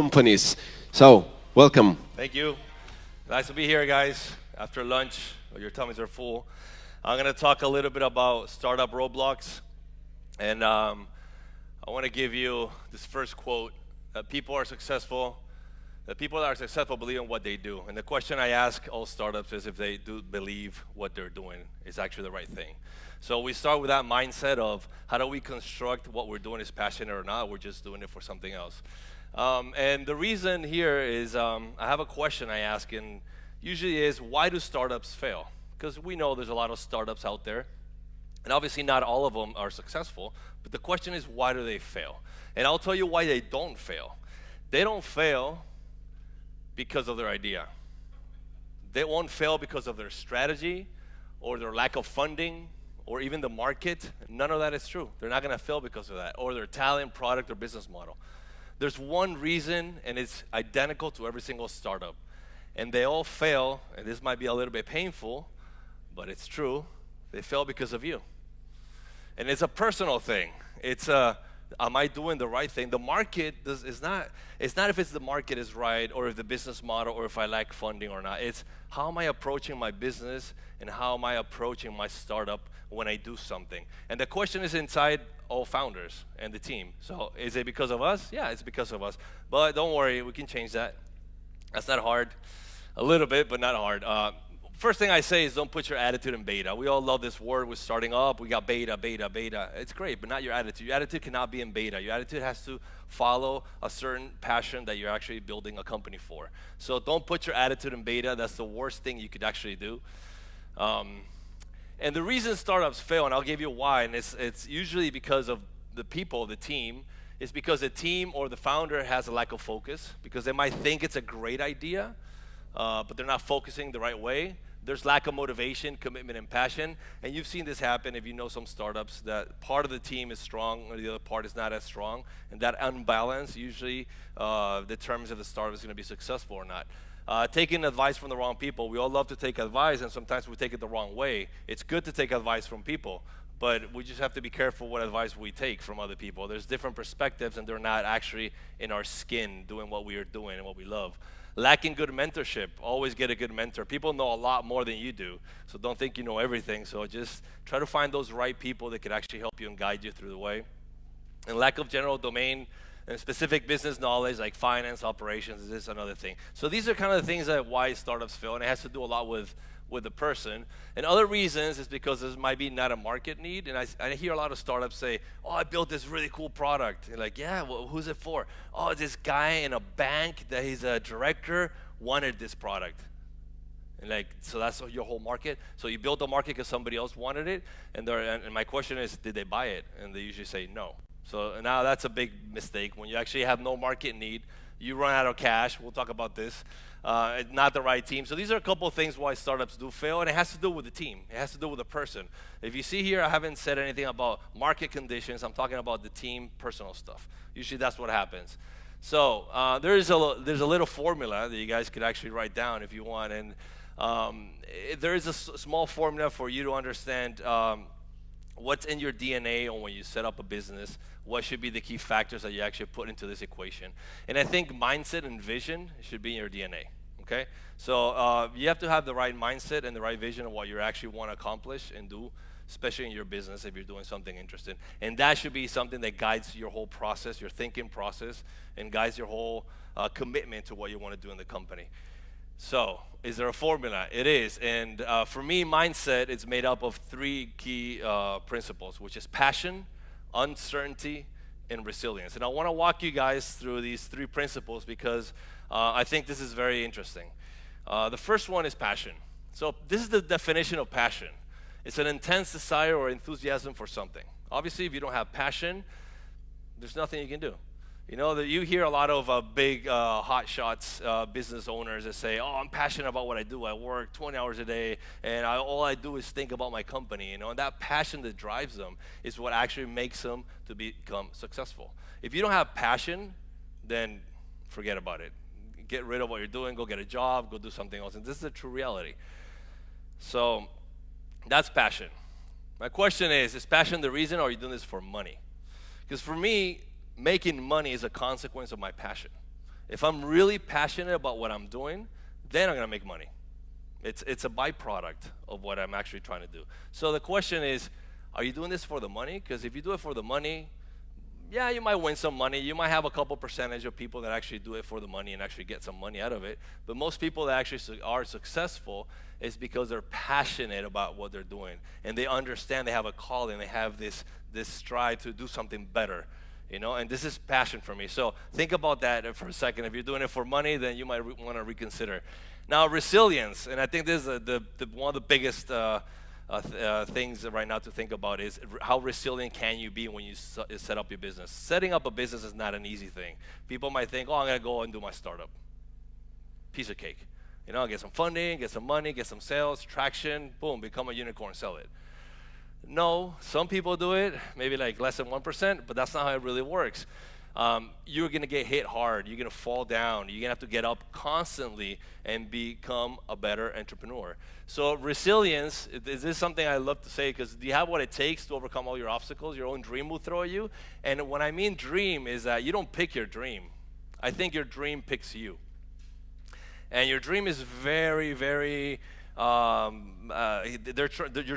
companies. So, welcome. Thank you. Nice to be here, guys. After lunch, your tummies are full. I'm going to talk a little bit about startup roadblocks. And I want to give you this first quote that people that are successful believe in what they do. And the question I ask all startups is if they do believe what they're doing is actually the right thing. So we start with that mindset of how do we construct what we're doing is passionate or not, we're just doing it for something else. And the reason here is I have a question I ask, and usually is, why do startups fail? Because we know there's a lot of startups out there, and obviously not all of them are successful, but the question is, why do they fail? And I'll tell you why they don't fail. They don't fail because of their idea. They won't fail because of their strategy or their lack of funding or even the market. None of that is true. They're not going to fail because of that, or their talent, product, or business model. There's one reason, and it's identical to every single startup. And they all fail, and this might be a little bit painful, but it's true. They fail because of you. And it's a personal thing. It's am I doing the right thing? The market it's not if the market is right, or if the business model, or if I lack funding or not. It's how am I approaching my business, and how am I approaching my startup when I do something? And the question is inside all founders and the team. So is it because of us? Yeah, it's because of us. But don't worry, we can change that. That's not hard. A little bit, but not hard. First thing I say is don't put your attitude in beta. We all love this word with starting up. We got beta. It's great, but not your attitude. Your attitude cannot be in beta. Your attitude has to follow a certain passion that you're actually building a company for. So don't put your attitude in beta. That's the worst thing you could actually do. And the reason startups fail, and I'll give you why, and it's usually because of the people, the team, is because the team or the founder has a lack of focus, because they might think it's a great idea, but they're not focusing the right way. There's lack of motivation, commitment, and passion. And you've seen this happen if you know some startups, that part of the team is strong or the other part is not as strong. And that unbalance usually determines if the startup is going to be successful or not. Taking advice from the wrong people. We all love to take advice, and sometimes we take it the wrong way. It's good to take advice from people, but we just have to be careful what advice we take from other people. There's different perspectives, and they're not actually in our skin doing what we are doing and what we love. Lacking good mentorship. Always get a good mentor. People know a lot more than you do, so don't think you know everything. So just try to find those right people that could actually help you and guide you through the way. And lack of general domain and specific business knowledge, like finance, operations, is another thing. So these are kind of the things that why startups fail, and it has to do a lot with the person. And other reasons is because there might be not a market need. And I hear a lot of startups say, oh, I built this really cool product. And like, yeah, well, who's it for? Oh, this guy in a bank that he's a director wanted this product. And like, so that's your whole market. So you built a market because somebody else wanted it. And my question is, did they buy it? And they usually say no. So now that's a big mistake. When you actually have no market need, you run out of cash. We'll talk about this. Not the right team. So these are a couple of things why startups do fail, and it has to do with the team. It has to do with the person. If you see here, I haven't said anything about market conditions. I'm talking about the team, personal stuff. Usually that's what happens. So there's a little formula that you guys could actually write down if you want, and there is a small formula for you to understand what's in your DNA, or when you set up a business, what should be the key factors that you actually put into this equation. And I think mindset and vision should be in your DNA, okay? So you have to have the right mindset and the right vision of what you actually want to accomplish and do, especially in your business if you're doing something interesting. And that should be something that guides your whole process, your thinking process, and guides your whole commitment to what you want to do in the company. So, is there a formula? It is. And for me, mindset is made up of three key principles, which is passion, uncertainty, and resilience. And I want to walk you guys through these three principles because I think this is very interesting. The first one is passion. So this is the definition of passion. It's an intense desire or enthusiasm for something. Obviously, if you don't have passion, there's nothing you can do. You know, that you hear a lot of big hot shots business owners that say, oh, I'm passionate about what I do. I work 20 hours a day, and all I do is think about my company. You know, and that passion that drives them is what actually makes them to become successful. If you don't have passion, then forget about it. Get rid of what you're doing. Go get a job. Go do something else. And this is a true reality. So that's passion. My question is passion the reason, or are you doing this for money? Because for me, making money is a consequence of my passion. If I'm really passionate about what I'm doing, then I'm going to make money. It's a byproduct of what I'm actually trying to do. So the question is, are you doing this for the money? Because if you do it for the money, yeah, you might win some money. You might have a couple percentage of people that actually do it for the money and actually get some money out of it. But most people that actually are successful is because they're passionate about what they're doing. And they understand they have a calling. They have this strive to do something better. And this is passion for me. So think about that for a second. If you're doing it for money, then you might want to reconsider. Now, resilience, and I think this is one of the biggest things right now to think about is how resilient can you be when you set up your business. Setting up a business is not an easy thing. People might think, I'm going to go and do my startup. Piece of cake. Get some funding, get some money, get some sales, traction, boom, become a unicorn, sell it. No, some people do it, maybe like less than 1%, but that's not how it really works. You're going to get hit hard. You're going to fall down. You're going to have to get up constantly and become a better entrepreneur. So resilience, this is something I love to say because do you have what it takes to overcome all your obstacles? Your own dream will throw at you. And when I mean dream is that you don't pick your dream. I think your dream picks you. And your dream is very, very... your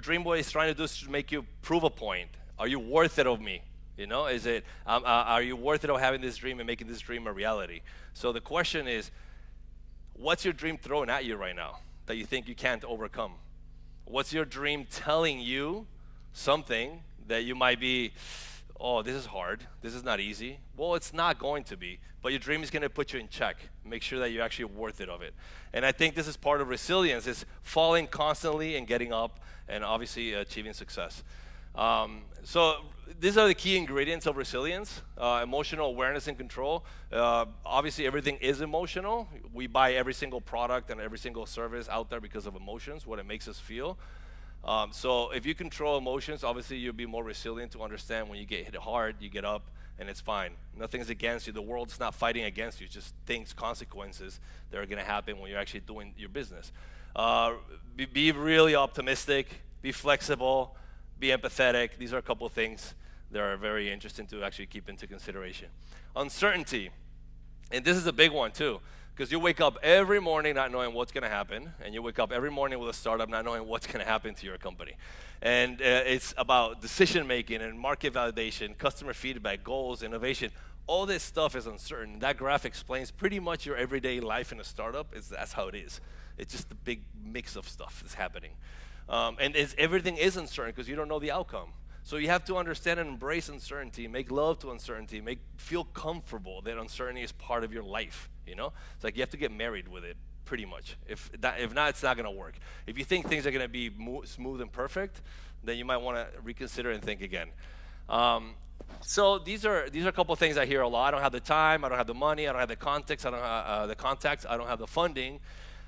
dream boy is trying to do is to make you prove a point. Are you worth it of me? Is it? Are you worth it of having this dream and making this dream a reality? So the question is, what's your dream throwing at you right now that you think you can't overcome? What's your dream telling you something that you might be, this is hard, this is not easy? Well, it's not going to be, but your dream is going to put you in check. Make sure that you're actually worth it of it. And I think this is part of resilience, is falling constantly and getting up and obviously achieving success. So these are the key ingredients of resilience: emotional awareness and control. Obviously, everything is emotional. We buy every single product and every single service out there because of emotions, what it makes us feel. So if you control emotions, obviously you'll be more resilient to understand when you get hit hard, you get up and it's fine. Nothing's against you. The world's not fighting against you. It's just things, consequences that are going to happen when you're actually doing your business. Be really optimistic. Be flexible. Be empathetic. These are a couple of things that are very interesting to actually keep into consideration. Uncertainty. And this is a big one too, because you wake up every morning not knowing what's going to happen, and you wake up every morning with a startup not knowing what's going to happen to your company. And it's about decision making and market validation, customer feedback, goals, innovation. All this stuff is uncertain. That graph explains pretty much your everyday life in a startup. That's how it is. It's just a big mix of stuff that's happening. And everything is uncertain because you don't know the outcome. So you have to understand and embrace uncertainty, make love to uncertainty, feel comfortable that uncertainty is part of your life. It's like you have to get married with it, pretty much. If not, it's not going to work. If you think things are going to be smooth and perfect, then you might want to reconsider and think again. So these are a couple of things I hear a lot. I don't have the time, I don't have the money, I don't have the context, I don't have the contacts, I don't have the funding.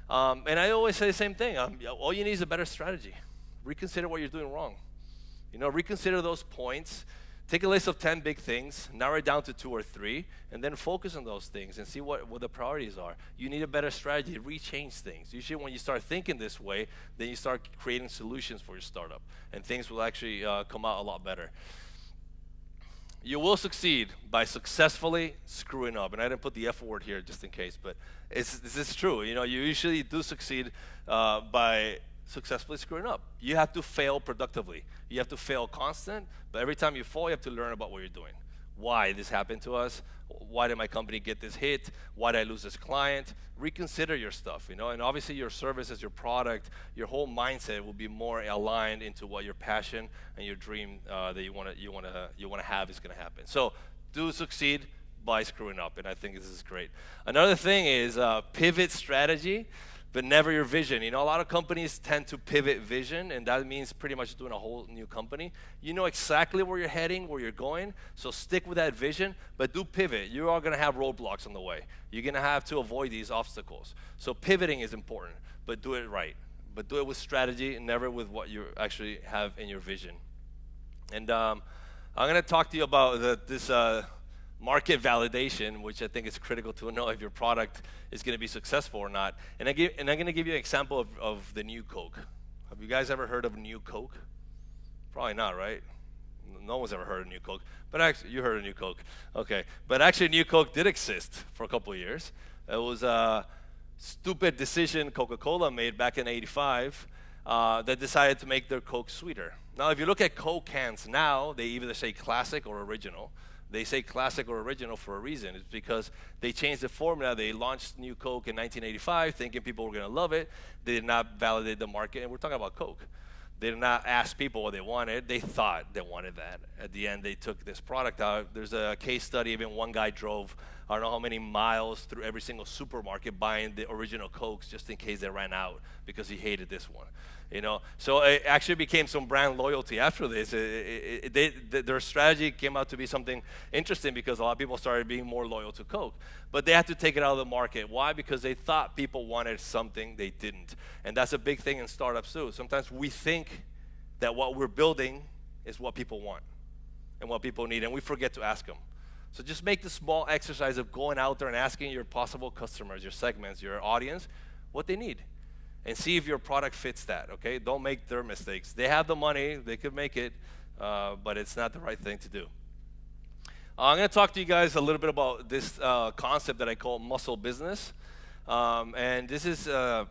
And I always say the same thing. All you need is a better strategy. Reconsider what you're doing wrong. Reconsider those points. Take a list of 10 big things, narrow it down to 2 or 3, and then focus on those things and see what the priorities are. You need a better strategy. Rechange things. Usually when you start thinking this way, then you start creating solutions for your startup, and things will actually come out a lot better. You will succeed by successfully screwing up. And I didn't put the F word here just in case, but this is true. You usually do succeed by successfully screwing up. You have to fail productively. You have to fail constant, but every time you fall, you have to learn about what you're doing. Why this happened to us? Why did my company get this hit? Why did I lose this client? Reconsider your stuff, and obviously your services, your product, your whole mindset will be more aligned into what your passion and your dream that you want to have is going to happen. So do succeed by screwing up, and I think this is great. Another thing is pivot strategy, but never your vision. A lot of companies tend to pivot vision, and that means pretty much doing a whole new company. You know exactly where you're heading, where you're going, so stick with that vision, but do pivot. You are going to have roadblocks on the way. You're going to have to avoid these obstacles. So pivoting is important, but do it right. But do it with strategy and never with what you actually have in your vision. And I'm going to talk to you about this market validation, which I think is critical to know if your product is going to be successful or not. And I'm going to give you an example of the new Coke. Have you guys ever heard of new Coke? Probably not, right? No one's ever heard of New Coke, but actually, you heard of New Coke. Okay, but actually, New Coke did exist for a couple of years. It was a stupid decision Coca-Cola made back in '85 that decided to make their Coke sweeter. Now, if you look at Coke cans now, they either say classic or original. They say classic or original for a reason. It's because they changed the formula. They launched New Coke in 1985 thinking people were going to love it. They did not validate the market, and we're talking about Coke. They did not ask people what they wanted. They thought they wanted that. At the end, they took this product out. There's a case study. Even one guy drove, I don't know how many miles through every single supermarket buying the original Cokes just in case they ran out because he hated this one. So it actually became some brand loyalty after this. Their strategy came out to be something interesting because a lot of people started being more loyal to Coke. But they had to take it out of the market. Why? Because they thought people wanted something they didn't. And that's a big thing in startups too. Sometimes we think that what we're building is what people want and what people need, and we forget to ask them. So just make the small exercise of going out there and asking your possible customers, your segments, your audience, what they need. And see if your product fits that, okay? Don't make their mistakes. They have the money, they could make it, but it's not the right thing to do. I'm gonna talk to you guys a little bit about this concept that I call muscle business. And this is the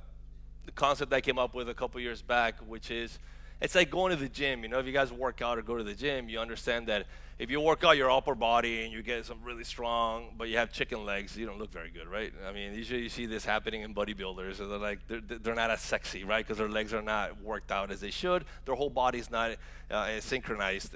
concept I came up with a couple years back, which is, it's like going to the gym. If you guys work out or go to the gym, you understand that if you work out your upper body and you get some really strong, but you have chicken legs, you don't look very good, right? I mean, usually you see this happening in bodybuilders, and they're not as sexy, right? Because their legs are not worked out as they should. Their whole body's not synchronized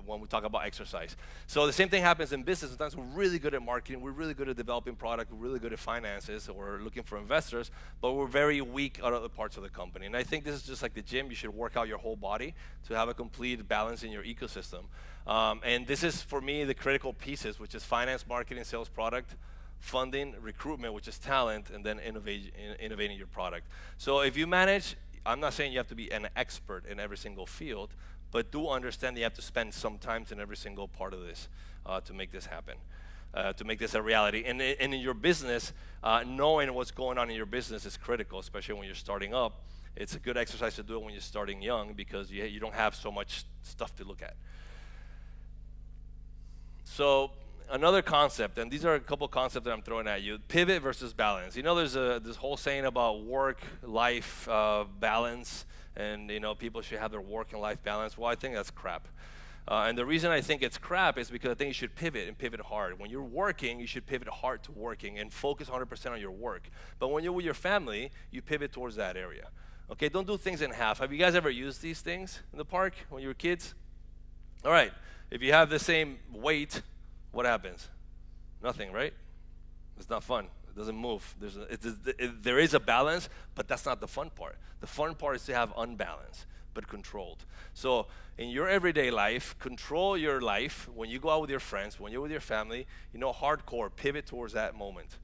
when we talk about exercise. So the same thing happens in business. Sometimes we're really good at marketing, we're really good at developing product, we're really good at finances, or we're looking for investors, but we're very weak at other parts of the company. And I think this is just like the gym. You should work out your whole body to have a complete balance in your ecosystem. And this is, for me, the critical pieces, which is finance, marketing, sales, product, funding, recruitment, which is talent, and then innovating your product. So if you manage, I'm not saying you have to be an expert in every single field, but do understand that you have to spend some time in every single part of this to make this happen, to make this a reality. And in your business, knowing what's going on in your business is critical, especially when you're starting up. It's a good exercise to do it when you're starting young because you don't have so much stuff to look at. So another concept, and these are a couple concepts that I'm throwing at you, pivot versus balance. There's this whole saying about work-life balance, and people should have their work and life balance. Well, I think that's crap. And the reason I think it's crap is because I think you should pivot and pivot hard. When you're working, you should pivot hard to working and focus 100% on your work. But when you're with your family, you pivot towards that area. Okay, don't do things in half. Have you guys ever used these things in the park when you were kids? All right. If you have the same weight, what happens? Nothing, right? It's not fun. It doesn't move. There is a balance, but that's not the fun part. The fun part is to have unbalance, but controlled. So in your everyday life, control your life. When you go out with your friends, when you're with your family, hardcore, pivot towards that moment.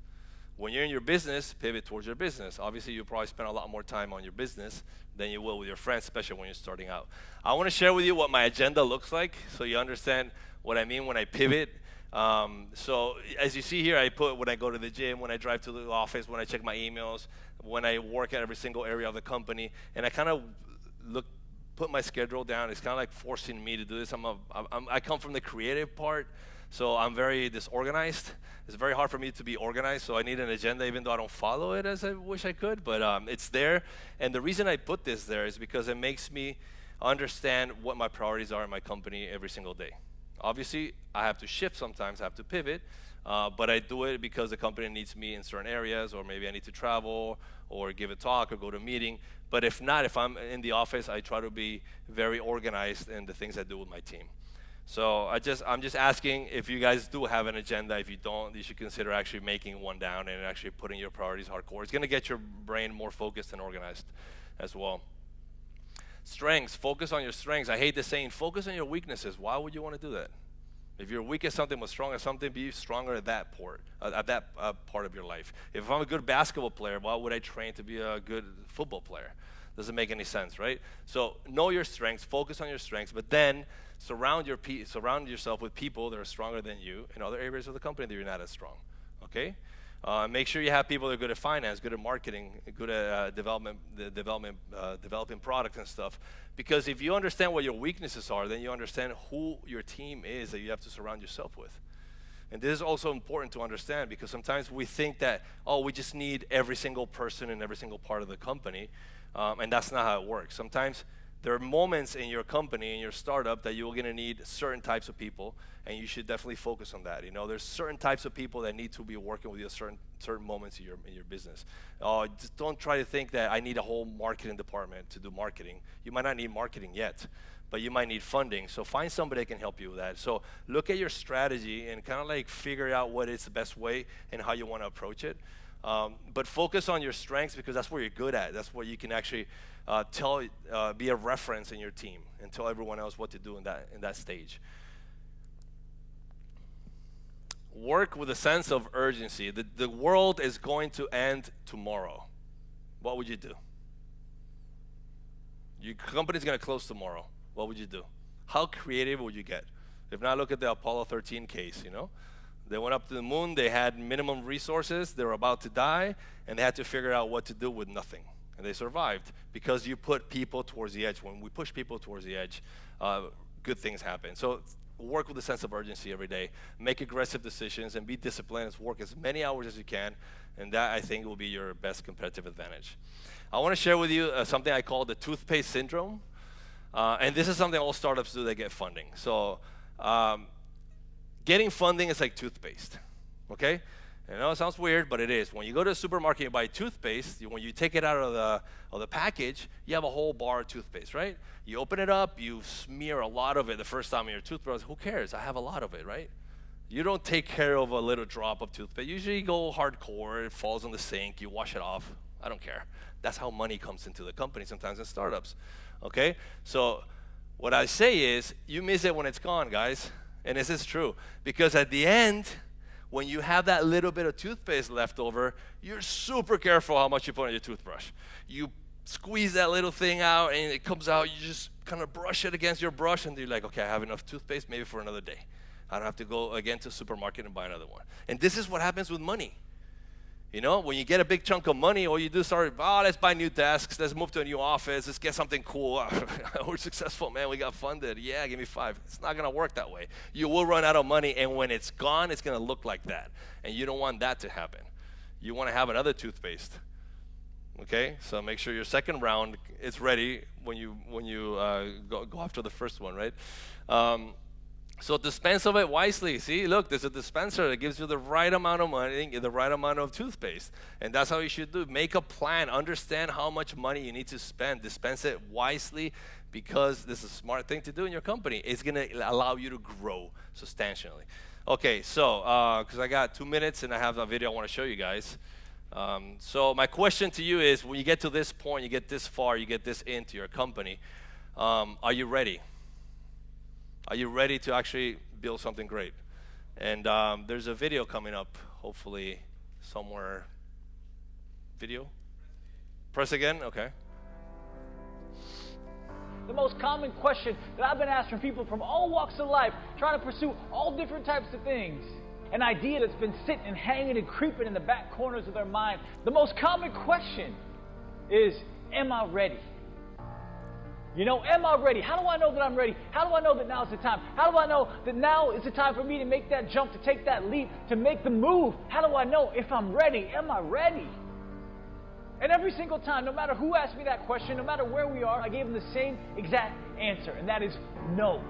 When you're in your business, pivot towards your business. Obviously, you'll probably spend a lot more time on your business than you will with your friends, especially when you're starting out. I want to share with you what my agenda looks like so you understand what I mean when I pivot. So as you see here, I put when I go to the gym, when I drive to the office, when I check my emails, when I work at every single area of the company, and I kind of put my schedule down. It's kind of like forcing me to do this. I come from the creative part, so I'm very disorganized. It's very hard for me to be organized, so I need an agenda even though I don't follow it as I wish I could, but it's there. And the reason I put this there is because it makes me understand what my priorities are in my company every single day. Obviously, I have to shift sometimes, I have to pivot, but I do it because the company needs me in certain areas, or maybe I need to travel or give a talk or go to a meeting. But if not, if I'm in the office, I try to be very organized in the things I do with my team. So I'm just asking if you guys do have an agenda. If you don't, you should consider actually making one down and actually putting your priorities hardcore. It's going to get your brain more focused and organized as well. Strengths, focus on your strengths. I hate the saying, focus on your weaknesses. Why would you want to do that? If you're weak at something but strong at something, be stronger at that part of your life. If I'm a good basketball player, why would I train to be a good football player? Doesn't make any sense, right? So know your strengths, focus on your strengths, but then surround yourself with people that are stronger than you in other areas of the company that you're not as strong, okay? Make sure you have people that are good at finance, good at marketing, good at developing products and stuff. Because if you understand what your weaknesses are, then you understand who your team is that you have to surround yourself with. And this is also important to understand, because sometimes we think that, oh, we just need every single person in every single part of the company, and that's not how it works. Sometimes there are moments in your company, in your startup, that you're going to need certain types of people, and you should definitely focus on that. You know, there's certain types of people that need to be working with you at certain moments in your business. Just don't try to think that I need a whole marketing department to do marketing. You might not need marketing yet, but you might need funding. So find somebody that can help you with that. So look at your strategy and kind of like figure out what is the best way and how you want to approach it. But focus on your strengths, because that's where you're good at. That's where you can actually be a reference in your team and tell everyone else what to do in that stage. Work with a sense of urgency. The world is going to end tomorrow. What would you do? Your company's going to close tomorrow. What would you do? How creative would you get? If not, look at the Apollo 13 case, you know? They went up to the moon, they had minimum resources, they were about to die, and they had to figure out what to do with nothing. And they survived because you put people towards the edge. When we push people towards the edge, good things happen. So work with a sense of urgency every day. Make aggressive decisions and be disciplined. Work as many hours as you can, and that, I think, will be your best competitive advantage. I want to share with you something I call the Toothpaste syndrome. And this is something all startups do that get funding. So getting funding is like toothpaste, okay? I know it sounds weird, but it is. When you go to a supermarket and buy toothpaste, when you take it out of the package, you have a whole bar of toothpaste, right? You open it up, you smear a lot of it the first time in your toothbrush. Who cares? I have a lot of it, right? You don't take care of a little drop of toothpaste. Usually you go hardcore, it falls in the sink, you wash it off. I don't care. That's how money comes into the company sometimes in startups, okay? So what I say is, you miss it when it's gone, guys. And this is true, because at the end, when you have that little bit of toothpaste left over, you're super careful how much you put on your toothbrush. You squeeze that little thing out and it comes out, you just kind of brush it against your brush and you're like, okay, I have enough toothpaste maybe for another day. I don't have to go again to the supermarket and buy another one. And this is what happens with money. You know, when you get a big chunk of money, all you do is start, let's buy new desks, let's move to a new office, let's get something cool. We're successful, man, we got funded. Yeah, give me 5. It's not going to work that way. You will run out of money, and when it's gone, it's going to look like that. And you don't want that to happen. You want to have another toothpaste. Okay, so make sure your second round is ready when you go after the first one, right? So dispense of it wisely. See, look, there's a dispenser that gives you the right amount of money, the right amount of toothpaste. And that's how you should do. Make a plan. Understand how much money you need to spend. Dispense it wisely, because this is a smart thing to do in your company. It's going to allow you to grow substantially. Okay, so because I got 2 minutes and I have a video I want to show you guys. So my question to you is, when you get to this point, you get this far, you get this into your company, are you ready? Are you ready to actually build something great? And there's a video coming up, hopefully somewhere. Video? Press again? Okay. The most common question that I've been asked from people from all walks of life, trying to pursue all different types of things, an idea that's been sitting and hanging and creeping in the back corners of their mind. The most common question is, am I ready? You know, am I ready? How do I know that I'm ready? How do I know that now is the time? How do I know that now is the time for me to make that jump, to take that leap, to make the move? How do I know if I'm ready? Am I ready? And every single time, no matter who asked me that question, no matter where we are, I gave them the same exact answer, and that is no.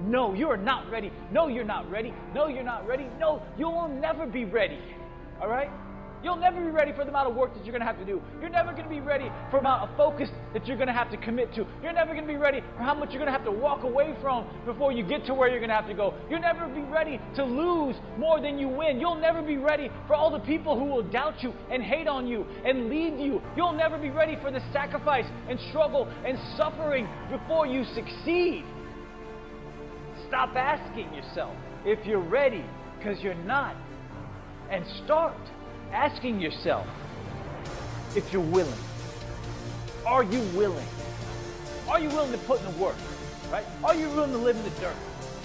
No, you are not ready. No, you're not ready. No, you're not ready. No, you will never be ready. All right? You'll never be ready for the amount of work that you're going to have to do. You're never going to be ready for the amount of focus that you're going to have to commit to. You're never going to be ready for how much you're going to have to walk away from before you get to where you're going to have to go. You'll never be ready to lose more than you win. You'll never be ready for all the people who will doubt you and hate on you and leave you. You'll never be ready for the sacrifice and struggle and suffering before you succeed. Stop asking yourself if you're ready, because you're not. And start asking yourself if you're willing. Are you willing? Are you willing to put in the work? Right? Are you willing to live in the dirt?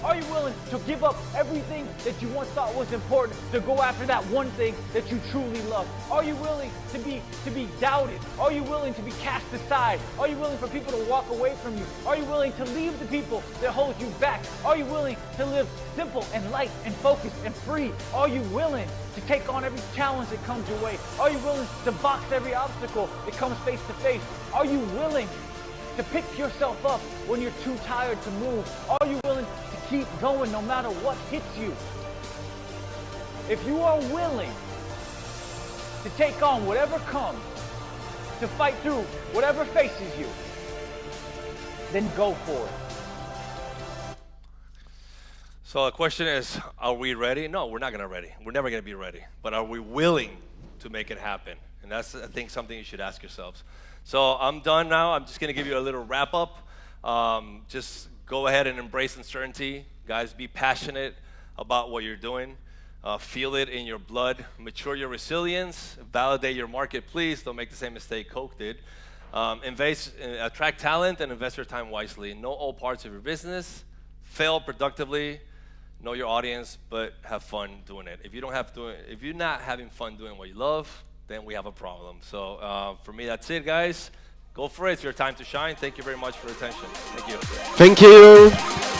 Are you willing to give up everything that you once thought was important to go after that one thing that you truly love? Are you willing to be doubted? Are you willing to be cast aside? Are you willing for people to walk away from you? Are you willing to leave the people that hold you back? Are you willing to live simple and light and focused and free? Are you willing to take on every challenge that comes your way? Are you willing to box every obstacle that comes face to face? Are you willing to pick yourself up when you're too tired to move? Are you willing to keep going no matter what hits you? If you are willing to take on whatever comes, to fight through whatever faces you, then go for it. So the question is, are we ready? No, we're not gonna ready. We're never gonna be ready. But are we willing to make it happen? And that's, I think, something you should ask yourselves. So I'm done now. I'm just gonna give you a little wrap up. Just go ahead and embrace uncertainty. Guys, be passionate about what you're doing. Feel it in your blood. Mature your resilience. Validate your market. Please don't make the same mistake Coke did. Attract talent and invest your time wisely. Know all parts of your business. Fail productively. Know your audience, but have fun doing it. If you're not having fun doing what you love, then we have a problem. So for me, that's it, guys. Go for it. It's your time to shine. Thank you very much for your attention. Thank you. Thank you.